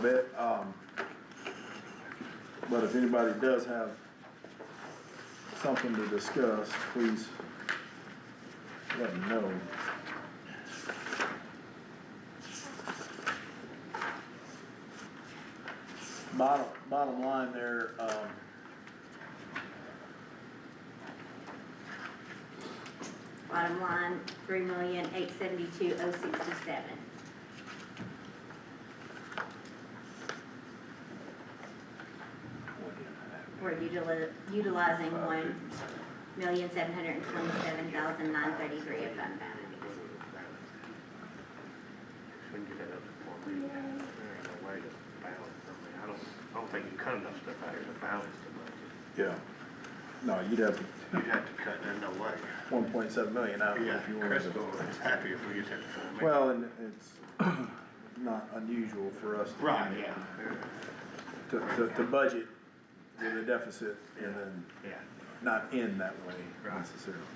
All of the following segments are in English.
bit. But if anybody does have something to discuss, please let me know. Bottom line there, Bottom line, $3,872,067. We're utilizing $1,727,933 of fund balance. We can get that up to 4 million. There ain't no way to balance. I mean, I don't think you cut enough stuff out here to balance the budget. yeah. No, you'd have You'd have to cut that, no way. 1.7 million out of it Yeah, if you wanted to. Crystal is happy if we get that to 4 million. Well, and it's not unusual for us to. Right, yeah. To budget with a deficit and then Yeah. not in that way Right. necessarily.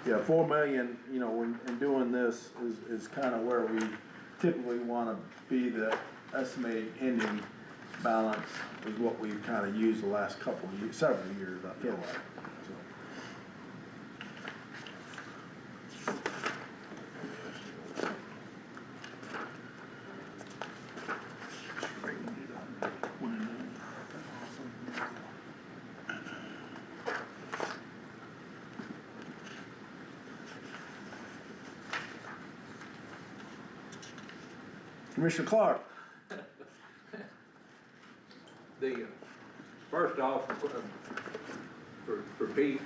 Yeah, 4 million, you know, when, in doing this is kind of where we typically want to be. The estimated ending balance is what we've kind of used the last couple of years, several years, I feel like. Commissioner Clark. First off, for Pete,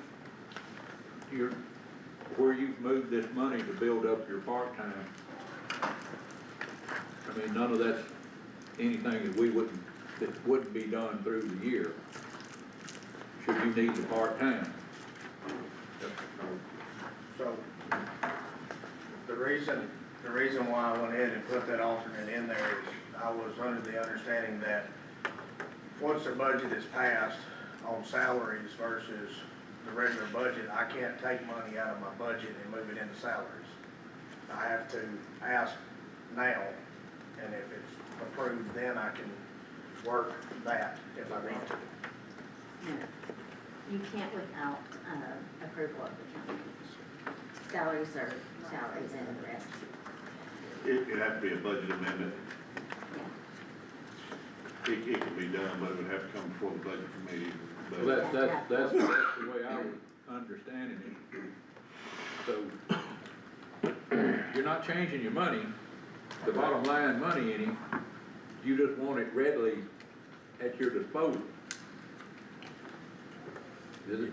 where you've moved this money to build up your part-time, I mean, none of that's anything that wouldn't be done through the year, should you need the part-time. So, the reason why I went ahead and put that alternate in there is I was under the understanding that once the budget is passed on salaries versus the regular budget, I can't take money out of my budget and move it into salaries. I have to ask now, and if it's approved, then I can work that if I need to. No, you can't without approval of the county commission. Salaries are salaries and the rest. It'd have to be a budget amendment. Yeah. It can be done, but it would have to come before the budget committee. But Well, that's the way I was understanding it. So, you're not changing your money, the bottom line money in it, you just want it readily at your disposal. Is it?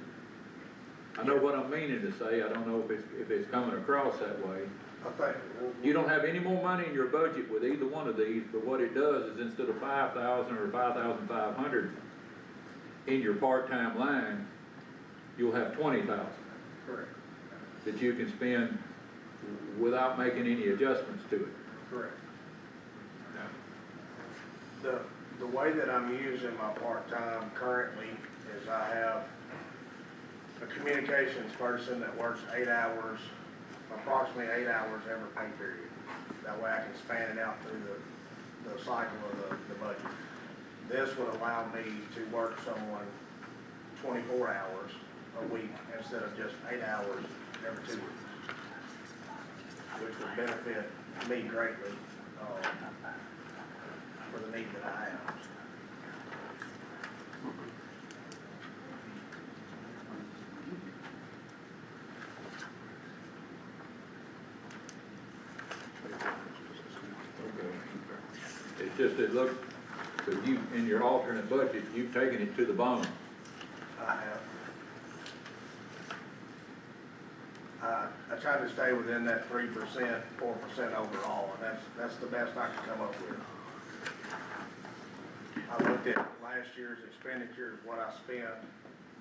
I know what I'm meaning to say, I don't know if it's coming across that way. I think. You don't have any more money in your budget with either one of these, but what it does is instead of 5,000 or 5,500 in your part-time line, you'll have 20,000 Correct. that you can spend without making any adjustments to it. Correct. The way that I'm using my part-time currently is I have a communications person that works 8 hours, approximately 8 hours every pay period. That way I can span it out through the cycle of the budget. This would allow me to work someone 24 hours a week instead of just 8 hours every 2 weeks, which would benefit me greatly for the need that I have. It's just that look, because you, in your alternate budget, you've taken it to the bone. I have. I try to stay within that 3%, 4% overall, and that's the best I can come up with. I looked at last year's expenditures, what I spent,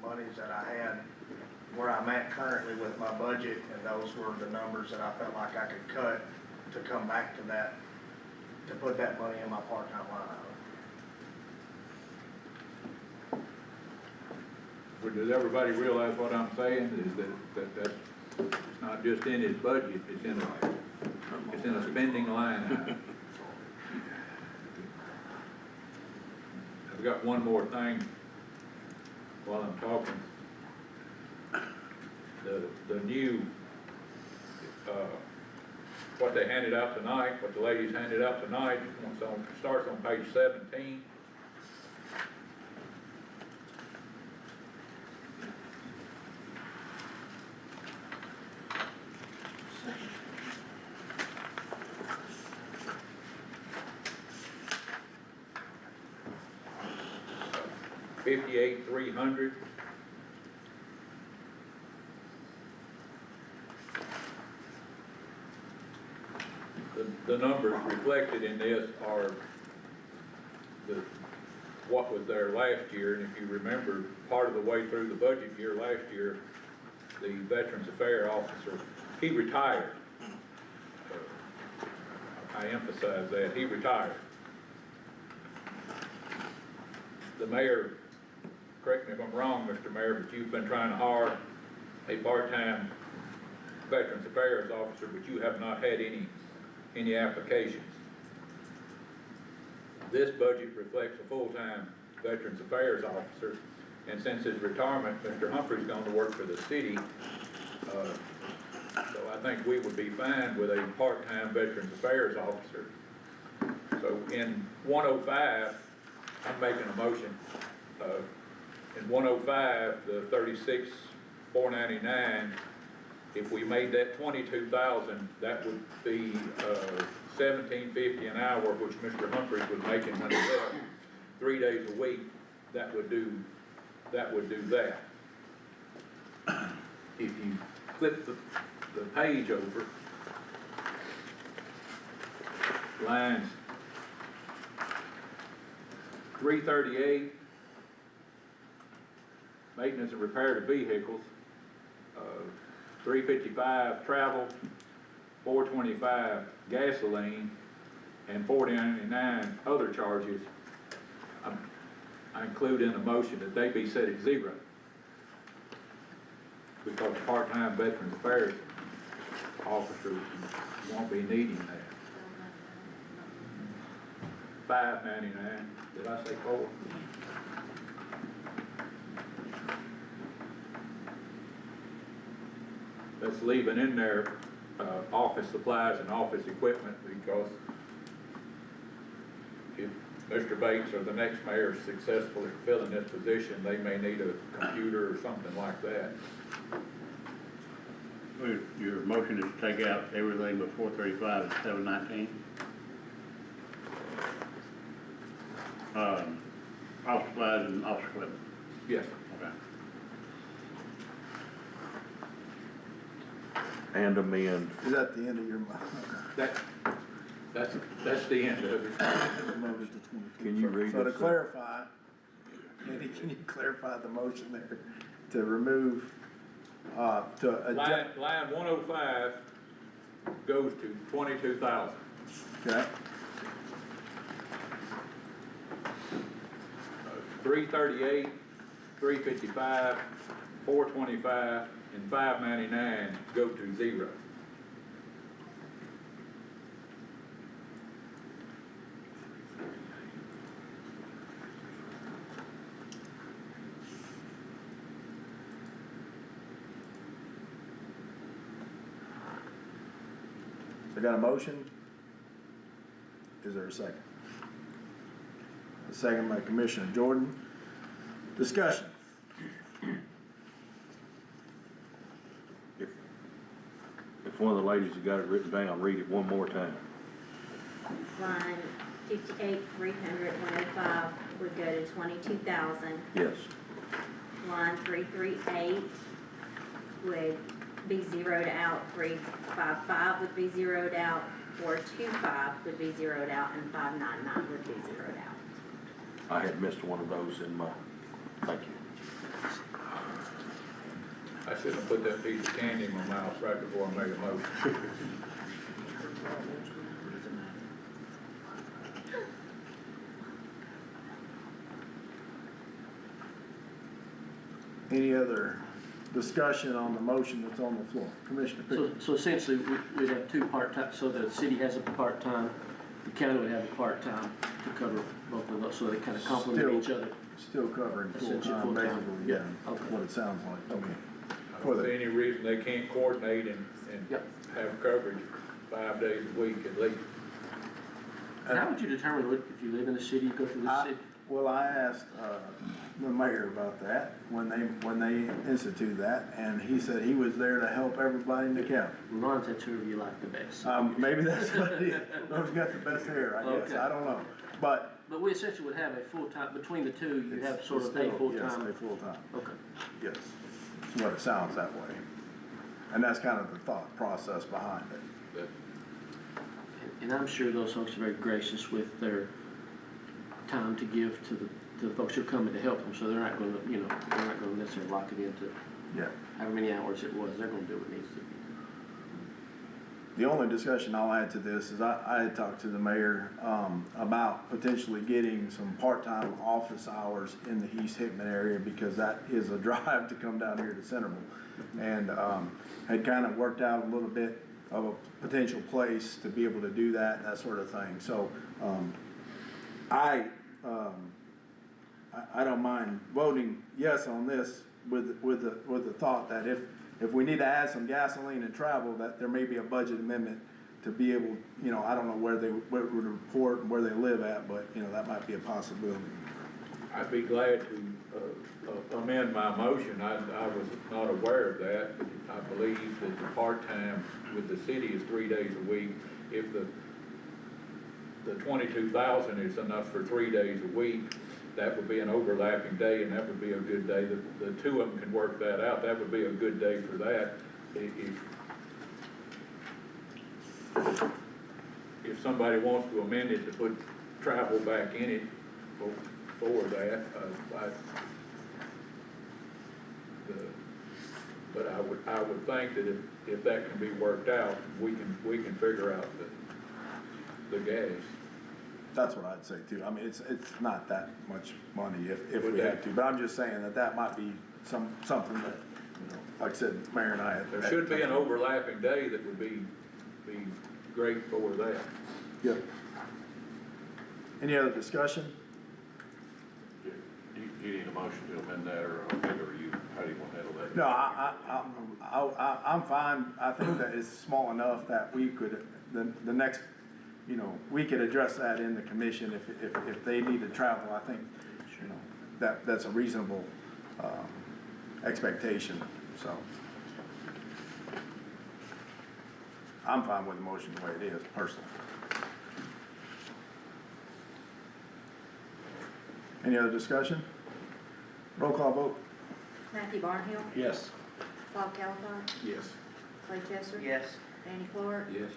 monies that I had, where I'm at currently with my budget, and those were the numbers that I felt like I could cut to come back to that, to put that money in my part-time line item. Does everybody realize what I'm saying? Is that It's not just in his budget, it's in a spending line item. I've got one more thing while I'm talking. The new, what they handed out tonight, what the ladies handed out tonight, starts on page 17. $58,300. The numbers reflected in this are what was there last year, and if you remember, part of the way through the budget year last year, the Veterans Affairs officer, he retired. I emphasize that, he retired. The mayor, correct me if I'm wrong, Mr. Mayor, but you've been trying to hire a part-time Veterans Affairs officer, but you have not had any applications. This budget reflects a full-time Veterans Affairs officer, and since his retirement, Mr. Humphrey's gone to work for the city, so I think we would be fine with a part-time Veterans Affairs officer. So in 105, I'm making a motion, in 105, the 36,499, if we made that 22,000, that would be $17.50 an hour, which Mr. Humphreys was making when he left, 3 days a week. That would do that. If you flip the page over, lines 338, maintenance and repair to vehicles, 355 travel, 425 gasoline, and 499 other charges. I include in the motion that they be set at 0, because part-time Veterans Affairs officers won't be needing that. $5.99. Did I say 4? That's leaving in there office supplies and office equipment, because if Mr. Bates or the next mayor is successful in filling this position, they may need a computer or something like that. Your motion is to take out everything but 435 and 719? Office supplies and office equipment. Yes. Okay. And amend. Is that the end of your motion? That's the end of it. Can you read it? So to clarify, Andy, can you clarify the motion there to remove, to adjust? Line 105 goes to 22,000. Okay, 338, 355, 425, and 599 go to 0. so I got a motion. Is there a second? A second by Commissioner Jordan. Discussion. If one of the ladies that got it written down, read it one more time. Line 58,300, 105 would go to 22,000. Yes. Line 338 would be zeroed out, 355 would be zeroed out, 425 would be zeroed out, and 599 would be zeroed out. I had missed one of those in my, thank you. I shouldn't have put that piece of candy in my mouth right before I made a motion. Any other discussion on the motion that's on the floor. Commissioner Pickens. So essentially, we'd have two part-time, so the city has a part-time, the county would have a part-time to cover both of those, so they kind of complement each other. Still covering Essentially full-time, full-time. basically, Yeah, yeah, okay. what it sounds like to me. I don't see any reason they can't coordinate and Yep. have coverage 5 days a week at least. How would you determine what, if you live in the city, you go through the city? Well, I asked, the mayor about that, when they instituted that, and he said he was there to help everybody in the county. Ron, that's who you like the best. Maybe that's what it is, who's got the best hair, I guess, Okay. I don't know, but. But we essentially would have a full-time, between the two, you have it's sort of still- a full-time. Yes, a full-time, Okay. yes, it's what it sounds that way, and that's kind of the thought process behind it. But And I'm sure those folks are very gracious with their time to give to the folks who are coming to help them, so they're not gonna, they're not gonna necessarily lock it into Yeah. however many hours it was, they're gonna do what needs to be. The only discussion I'll add to this is I had talked to the mayor, about potentially getting some part-time office hours in the East Hickman area, because that is a drive to come down here to Centerville. And, had kind of worked out a little bit of a potential place to be able to do that, and that sort of thing. So, I don't mind voting yes on this with the thought that if we need to add some gasoline and travel, that there may be a budget amendment to be able, I don't know where they would report and where they live at, but, that might be a possibility. I'd be glad to amend my motion. I was not aware of that. I believe that the part-time with the city is 3 days a week. If the 22,000 is enough for 3 days a week, that would be an overlapping day, and that would be a good day. The two of them can work that out. That would be a good day for that. If somebody wants to amend it to put travel back in it for that, but I would think that if that can be worked out, we can figure out the gas. That's what I'd say too. I mean, it's not that much money if we had to, but I'm just saying that might be something that, like I said, Mayor and I had. There should be an overlapping day that would be great for that. Yep. Any other discussion? Do you need a motion to amend that, or how do you want to handle that? No, I'm fine. I think that it's small enough that we could, the next, we could address that in the commission if they need to travel. I think, that's a reasonable, expectation, so. I'm fine with the motion the way it is, personally. Any other discussion? Roll call vote? Matthew Barnhill, Yes. Bob Calipine, Yes. Clay Chester. Yes. Danny Clark, Yes.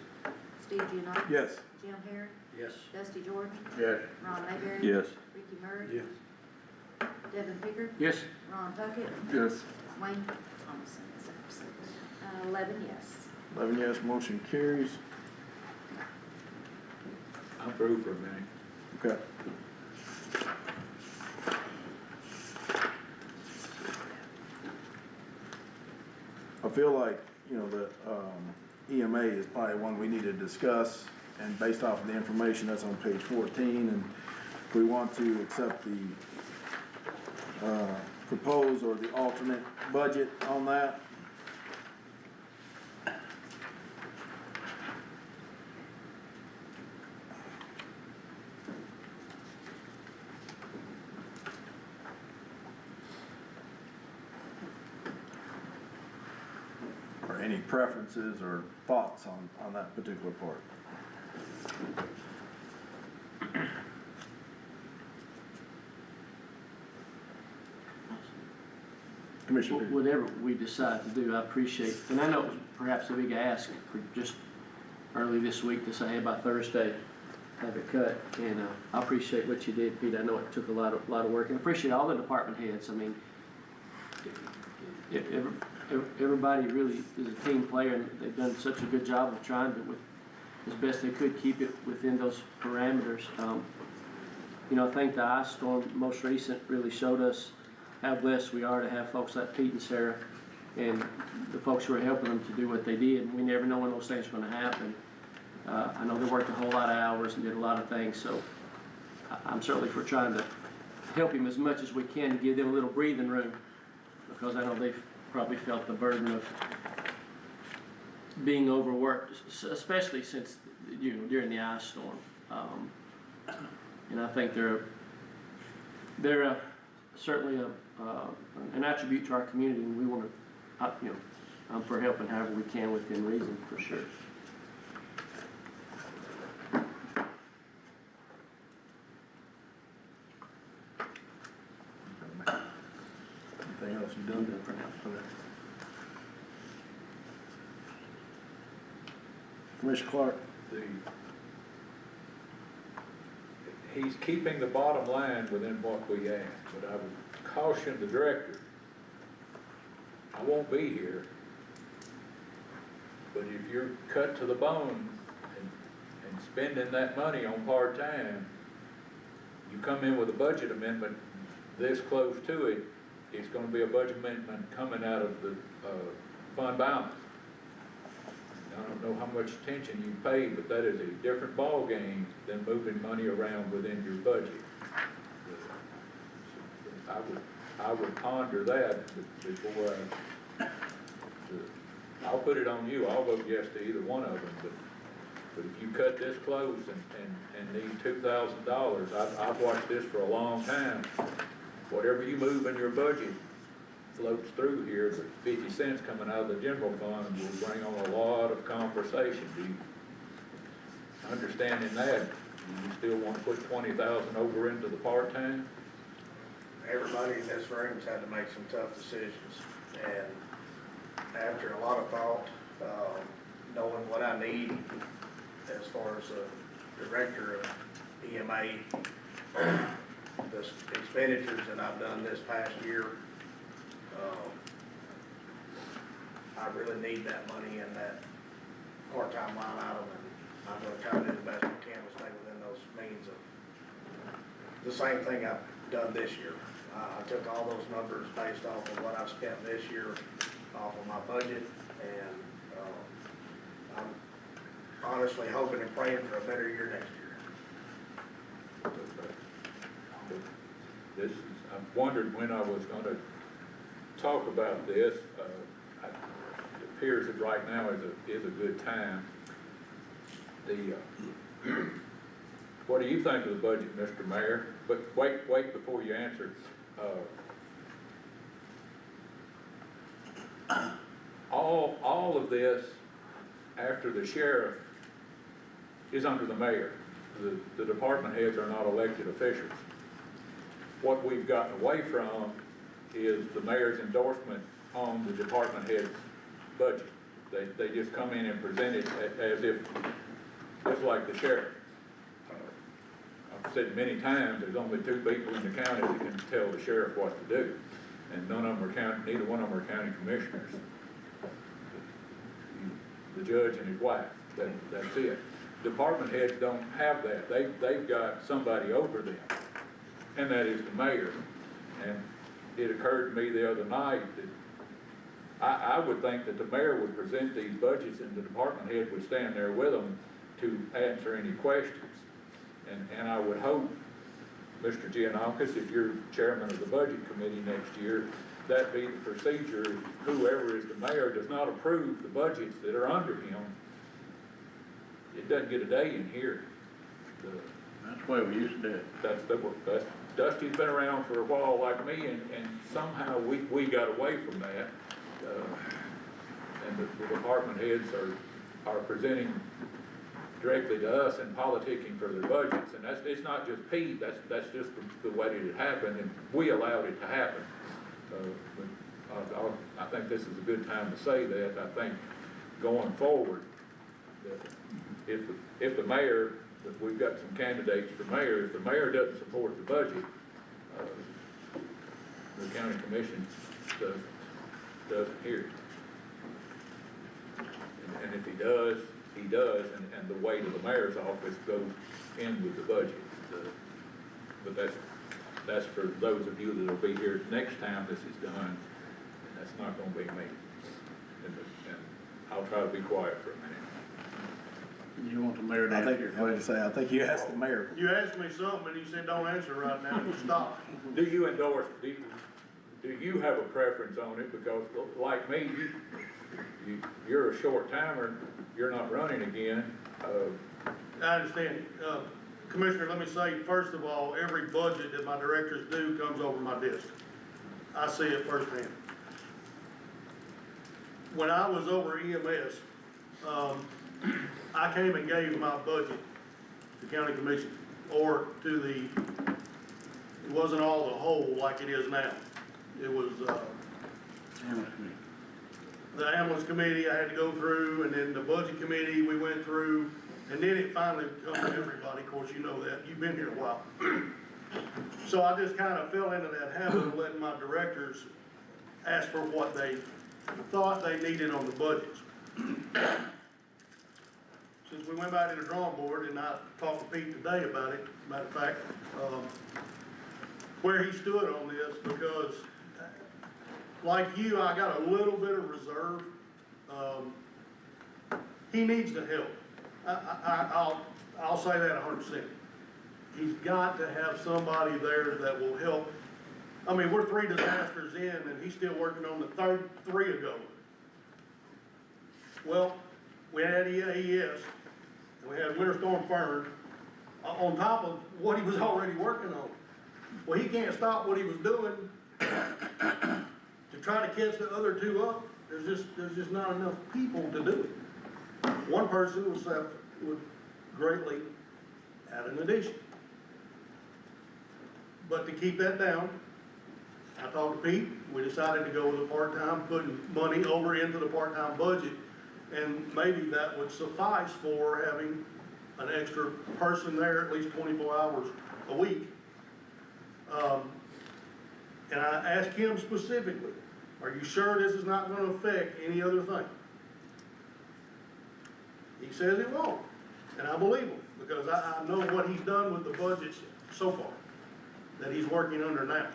Steve Gianna. Yes. Jim Harron, Yes. Dusty Jordan, Yes. Ron Mayberry. Yes. Ricky Murray. Yes. Devin Pickard. Yes. Ron Puckett. Yes. Wayne Thomason is absent. 11 yes. 11 yes, motion carries. I'm through for a minute. Okay. I feel like, the EMA is probably one we need to discuss, and based off of the information that's on page 14, and if we want to accept the proposed or the alternate budget on that. Or any preferences or thoughts on that particular part? Commissioner Pickard. Whatever we decide to do, I appreciate, and I know it was perhaps a big ask for just early this week to say, hey, by Thursday, have it cut, and I appreciate what you did, Pete. I know it took a lot of work, and appreciate all the department heads. I mean, everybody really is a team player, and they've done such a good job of trying to, with as best they could, keep it within those parameters. I think the ice storm, most recent, really showed us how blessed we are to have folks like Pete and Sarah and the folks who were helping them to do what they did. And we never know when those things are gonna happen. I know they worked a whole lot of hours and did a lot of things, so I'm certainly for trying to help him as much as we can to give them a little breathing room, because I know they've probably felt the burden of being overworked, especially since, during the ice storm. And I think they're certainly an attribute to our community, and we want to, I'm for helping however we can within reason, for sure. Anything else you done? Okay. Commissioner Clark? He's keeping the bottom line within what we asked, but I would caution the director, I won't be here, but if you're cut to the bone and spending that money on part-time, you come in with a budget amendment this close to it, it's gonna be a budget amendment coming out of the, fund balance. I don't know how much attention you paid, but that is a different ballgame than moving money around within your budget. I would ponder that before I'll put it on you, I'll vote yes to either one of them, but if you cut this close and need $2,000, I've watched this for a long time. Whatever you move in your budget floats through here, but 50 cents coming out of the general fund will bring on a lot of conversation. Do you, understanding that, do you still want to put 20,000 over into the part-time? Everybody in this room's had to make some tough decisions, and after a lot of thought, knowing what I need as far as a director of EMA, the expenditures that I've done this past year, I really need that money in that part-time line item, and I'm gonna try to do the best I can to stay within those means of the same thing I've done this year. I took all those numbers based off of what I've spent this year, off of my budget, and I'm honestly hoping and praying for a better year next year. I've wondered when I was gonna talk about this. It appears that right now is a good time. What do you think of the budget, Mr. Mayor? But wait before you answer. All of this, after the sheriff, is under the mayor. The department heads are not elected officials. What we've gotten away from is the mayor's endorsement on the department head's budget. They just come in and present it as if, just like the sheriff. I've said many times, there's only 2 people in the county that can tell the sheriff what to do, and none of them are neither one of them are county commissioners. The judge and his wife, that's it. Department heads don't have that. They've got somebody over them, and that is the mayor. And it occurred to me the other night that I would think that the mayor would present these budgets and the department head would stand there with them to answer any questions. And I would hope, Mr. Giannakis, if you're chairman of the budget committee next year, that be the procedure. Whoever is the mayor does not approve the budgets that are under him, it doesn't get a day in here. That's the way we used to do it. That's Dusty's been around for a while like me, and somehow we got away from that. And the department heads are presenting directly to us and politicking for their budgets, and it's not just Pete, that's just the way that it happened, and we allowed it to happen. I think this is a good time to say that. I think going forward, that if the mayor, we've got some candidates for mayor, if the mayor doesn't support the budget, the county commission doesn't hear it. And if he does, and the weight of the mayor's office goes in with the budget. But that's for those of you that'll be here next time this is done, and that's not gonna be me. and I'll try to be quiet for a minute. You want the mayor to I answer think, your like I question? say, I think you asked the mayor. You asked me something and you said, don't answer right now, you stop. Do you endorse, do you have a preference on it? Because like me, you're a short timer, you're not running again. I understand. Commissioner, let me say, first of all, every budget that my directors do comes over my desk. I see it firsthand. When I was over EMS, I came and gave my budget to county commission, or to the, it wasn't all the whole like it is now. It was, the ambulance committee I had to go through, and then the budget committee we went through, and then it finally come to everybody. Of course, you know that, you've been here a while. So I just kind of fell into that habit of letting my directors ask for what they thought they needed on the budgets. Since we went back to the drawing board, and I talked to Pete today about it, matter of fact, where he stood on this, because like you, I got a little bit of reserve. He needs the help. I'll say that 100%. He's got to have somebody there that will help. I mean, we're 3 disasters in, and he's still working on the third 3 ago. Well, we had AES, and we had Winter Storm Fern, on top of what he was already working on. Well, he can't stop what he was doing to try to catch the other 2 up. There's just not enough people to do it. One person would greatly add an addition. But to keep that down, I talked to Pete, we decided to go with a part-time, putting money over into the part-time budget, and maybe that would suffice for having an extra person there at least 24 hours a week. And I asked him specifically, are you sure this is not gonna affect any other thing? He says it won't, and I believe him, because I know what he's done with the budgets so far, that he's working under now.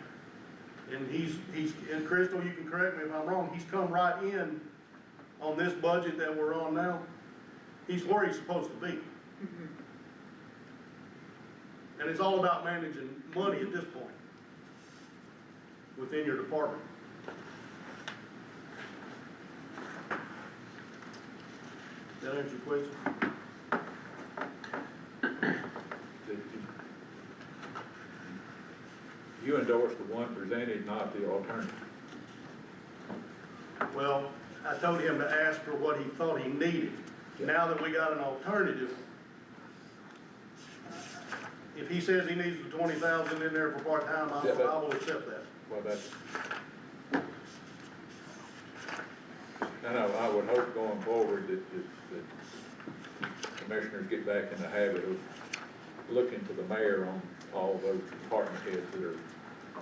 And and Crystal, you can correct me if I'm wrong, he's come right in on this budget that we're on now. He's where he's supposed to be. And it's all about managing money at this point within your department. That answer your question? You endorse the one presented, not the alternative. Well, I told him to ask for what he thought he needed. Now that we got an alternative, if he says he needs the 20,000 in there for part-time, I will accept that. Well, that's, and I would hope going forward that commissioners get back in the habit of looking to the mayor on all those department heads that are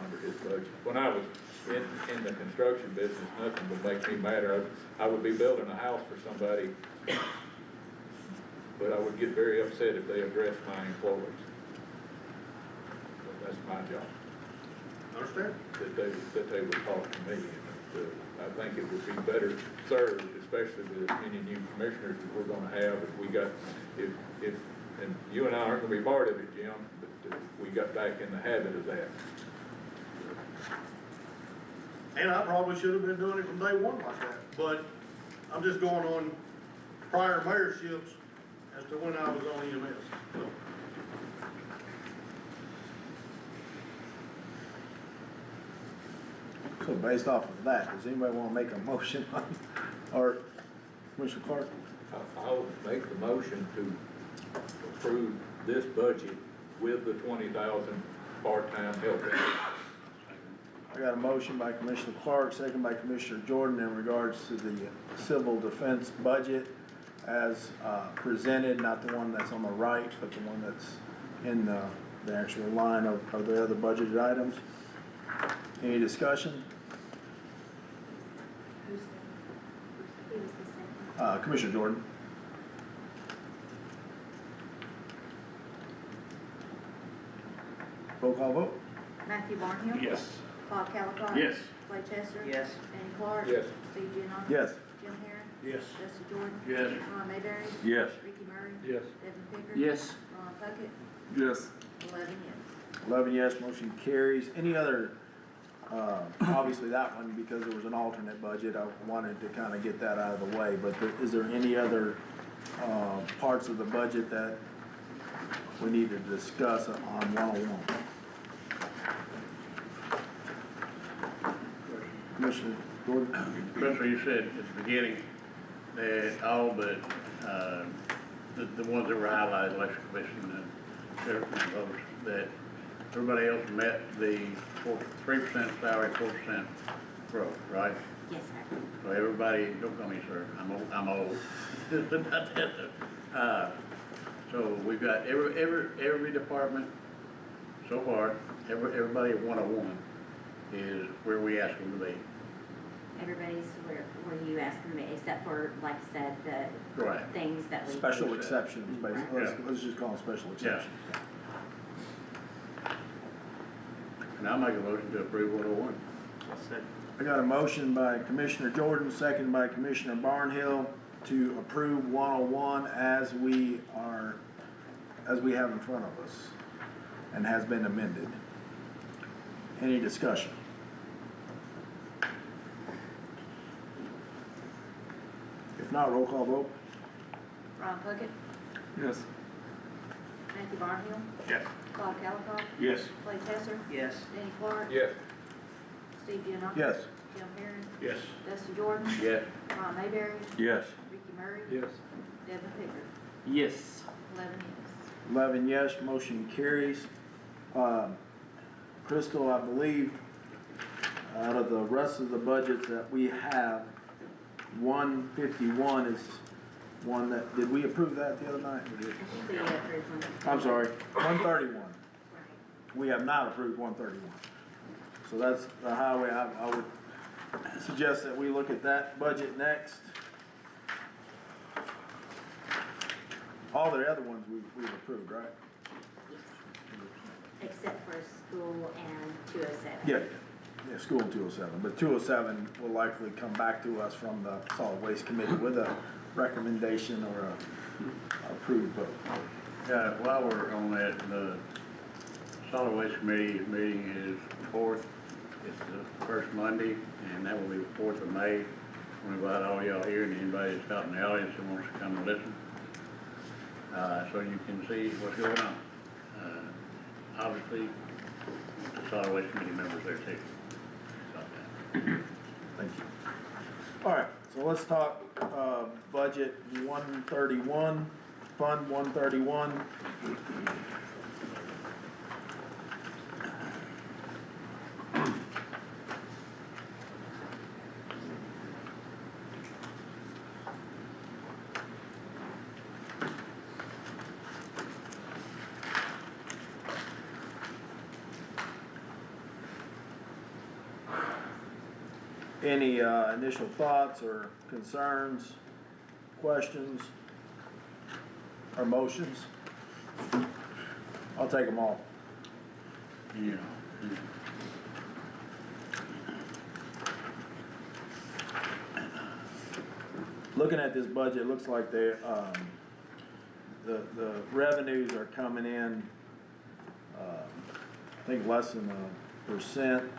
under his budget. When I was in the construction business, nothing would make me madder. I would be building a house for somebody, but I would get very upset if they addressed my employees. So that's my job. Understand? That they would talk to me. And, I think it would be better served, especially with as many new commissioners that we're gonna have, if we got, and you and I aren't gonna be part of it, Jim, but if we got back in the habit of that. And I probably should have been doing it from day one like that, but I'm just going on prior mayorships as to when I was on EMS, so. So based off of that, does anybody wanna make a motion on, or Commissioner Clark? I'll make the motion to approve this budget with the 20,000 part-time help. I got a motion by Commissioner Clark, second by Commissioner Jordan in regards to the civil defense budget as presented, not the one that's on the right, but the one that's in the actual line of the other budgeted items. Any discussion? He was the second. Commissioner Jordan? Roll call vote? Matthew Barnhill. Yes. Bob Calagard. Yes. Clay Chester. Yes. Danny Clark. Yes. Steve Genard. Yes. Jim Yes. Justin Jordan. Yes. Ron Mayberry. Yes. Ricky Murray. Yes. Evan Picker. Yes. Ron Puckett. Yes. 11 yes. 11 yes, motion carries. Any other, obviously that one, because there was an alternate budget, I wanted to kind of get that out of the way, but is there any other, parts of the budget that we need to discuss on 101? Commissioner Gordon? Commissioner, you said at the beginning that all but, the ones that were highlighted, election commission and sheriff and others, that everybody else met the 3% salary, 4% growth, right? Yes, sir. So everybody, don't call me sir, I'm old. Not that, so we've got every department so far, everybody at 101 is where we ask them to be. Everybody's where you asked them, except for, like I said, the Right. things that we. Special exceptions, basically, Yeah. let's just call them special exceptions. And I'll make a motion to approve 101. I got a motion by Commissioner Jordan, second by Commissioner Barnhill to approve 101 as we have in front of us and has been amended. Any discussion? If not, roll call vote. Ron Puckett. Yes. Matthew Barnhill. Yes. Bob Callicott. Yes. Clay Tesser. Yes. Danny Clark. Yes. Steve Giannakis. Yes. Jim Perrin. Yes. Justin Jordan. Yes. Ron Mayberry. Yes. Ricky Murray. Yes. Devin Picker. Yes. 11 yes. 11 yes, motion carries. Crystal, I believe, out of the rest of the budgets that we have, 151 is one that, did we approve that the other night? We did. I think we approved one. I'm sorry, 131. Right. We have not approved 131. So that's the highway, I would suggest that we look at that budget next. All the other ones we've approved, right? Yes. Except for school and 207. Yeah, school 207, but 207 will likely come back to us from the solid waste committee with a recommendation or a approved vote. While we're on that, the solid waste committee meeting is 4th, it's the first Monday, and that will be the 4th of May. We invite all y'all here and anybody that's out in the audience that wants to come and listen, so you can see what's going on. Obviously, the solid waste committee members there too. Thank you. All right, so let's talk, budget 131, Fund 131. Any initial thoughts or concerns, questions, or motions? I'll take them all. Yeah. Looking at this budget, it looks like the revenues are coming in, I think less than 1%.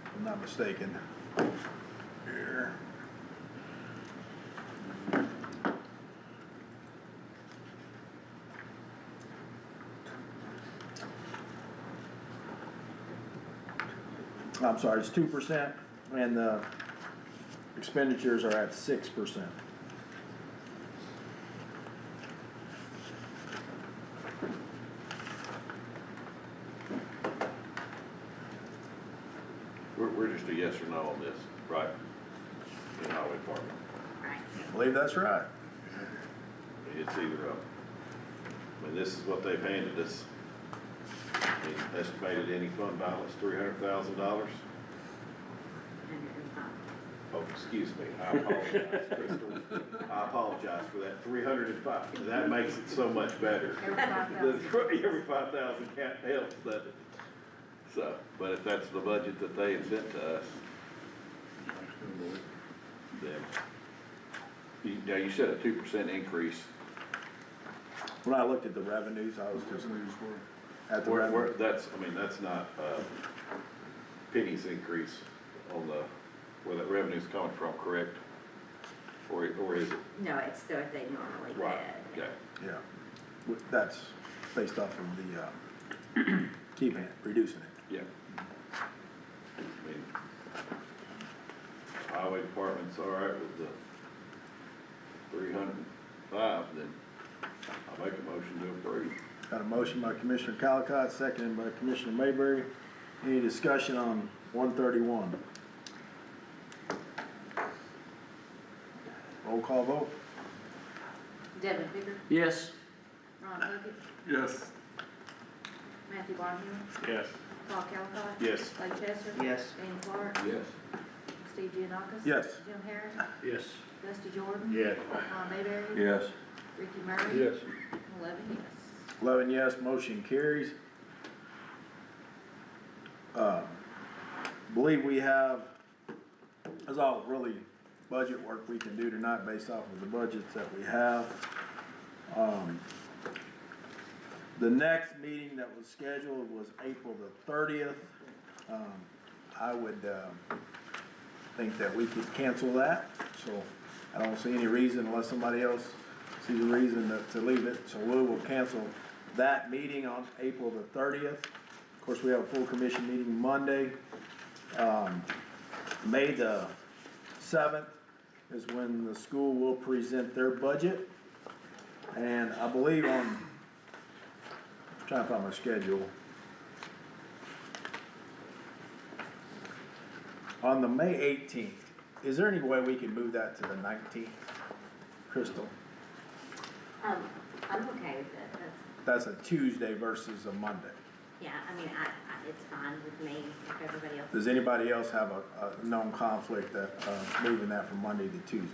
If I'm not mistaken. Here. I'm sorry, it's 2%, and the expenditures are at 6%. We're just a yes or no on this, right? In highway department. Right. I believe that's right. It's either of. I mean, this is what they've handed us. The estimated any fund balance, $300,000. 105. Oh, excuse me, I apologize, Crystal. I apologize for that, 305. That makes it so much better. Every 5,000 can't help, doesn't it? So, but if that's the budget that they had sent to us, then, now you said a 2% increase. When I looked at the revenues, I was just at the Where, revenue. that's not, pennies increase on the, where that revenue's coming from, correct? Or is it? No, it's what they normally Right, bid. okay. Yeah, that's based off of the, keeping it, reducing it. Yeah. I mean, highway department's all right with the 305, then I'll make a motion to approve. Got a motion by Commissioner Colacott, seconded by Commissioner Mayberry. Any discussion on 131? Roll call vote? Devin Baker, Yes. Ron Hogan, Yes. Matthew Barnhill, Yes. Paul Calcott. Yes. Clay Chester. Yes. Danny Clark, Yes. Steve Giannakis. Yes. Jim Harris, Yes. Dusty Jordan. Yes. Ron Mayberry. Yes. Ricky Murray. Yes. 11 yes. 11 yes, motion carries. Believe we have, that's all really budget work we can do tonight based off of the budgets that we have. The next meeting that was scheduled was April the 30th. I would, think that we could cancel that, so I don't see any reason unless somebody else sees a reason to leave it, so we will cancel that meeting on April the 30th. Of course, we have a full commission meeting Monday. May the 7th is when the school will present their budget. And I believe trying to find my schedule. On the May 18th, is there any way we can move that to the 19th? Crystal? I'm okay with that, That's a Tuesday versus a Monday. yeah, I mean, it's fine with me if everybody else. Does anybody else have a known conflict that, moving that from Monday to Tuesday?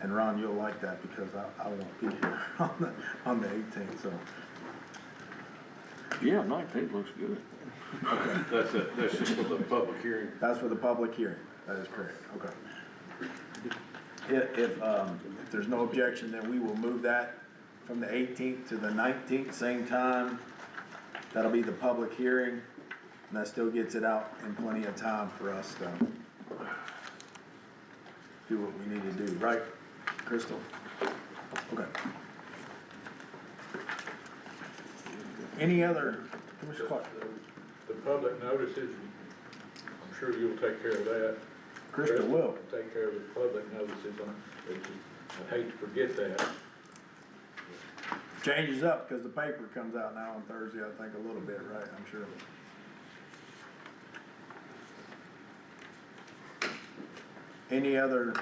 And Ron, you'll like that because I won't be here on the 18th, so. Yeah, 19th looks good. That's just for the public hearing. That's for the public hearing, that is correct, okay. If there's no objection, then we will move that from the 18th to the 19th, same time. That'll be the public hearing, and that still gets it out in plenty of time for us to do what we need to do, right, Crystal? Okay. Any other, Commissioner Clark? The public notices, I'm sure you'll take care of that. Crystal will. Take care of the public notices on, I hate to forget that. Changes up because the paper comes out now on Thursday, I think, a little bit, right, I'm sure. Any other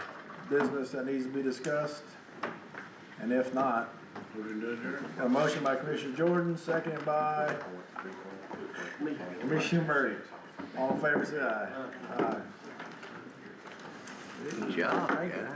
business that needs to be discussed? And if not, a motion by Commissioner Jordan, seconded by Commissioner Murray. All in favor, say aye. Aye. Good job, Thank you.